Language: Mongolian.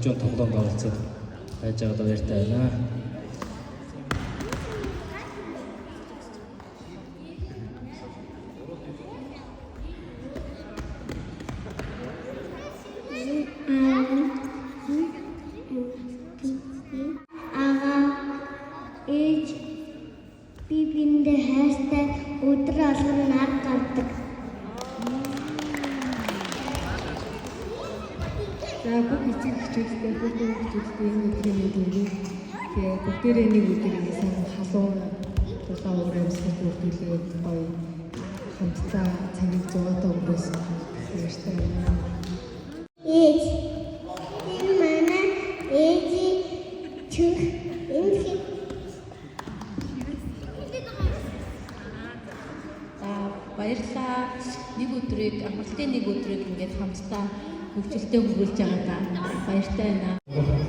хөгжүүн тоглоомд оролцоод байж байгаад баяртай байна. Бибиндээ хайртай өдөр алган нар гардаг. За бүх эцэг эхчүүдтэй бүх хүүхдүүдтэй энэ өдрийн мэдлэгийг тэгээ бүгдээрээ нэг өдрийг сайн халуун тулаан уур амьсгал бүрдүүлээд гоё хамтдаа цагийг зугаатаа өнгөрөөсөн баяртай байна. Ээж энэ манай ээжи чүх энэ баярлалаа. Нэг өдрийг амралтын нэг өдрийг ингээд хамтдаа хөгжилтэй өнгөрүүлж байгаадаа баяртай байна.